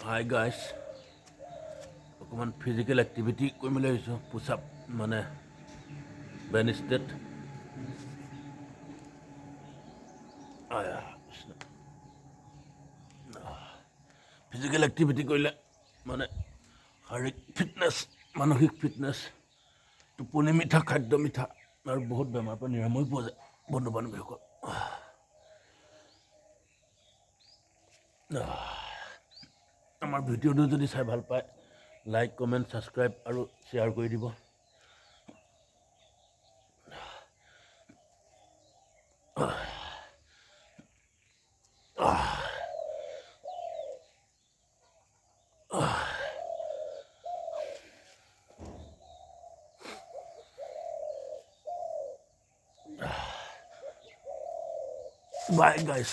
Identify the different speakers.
Speaker 1: hi guys অকণমান physical activity কৰিবলৈ আহিছোঁ পুছ আপ মানে বেন ষ্টেট ফিজিকেল এক্টিভিটি কৰিলে মানে শাৰীৰিক ফিটনেছ মানসিক ফিটনেছ টোপনি মিঠা খাদ্য মিঠা আৰু বহুত বেমাৰৰ পৰা নিৰাময় পোৱা যায় বন্ধু বান্ধৱীসকল আমাৰ ভিডিঅ'টো যদি চাই ভাল পায় লাইক কমেণ্ট ছাবস্ক্ৰাইব আৰু শ্বেয়াৰ কৰি দিব বাই গাইছ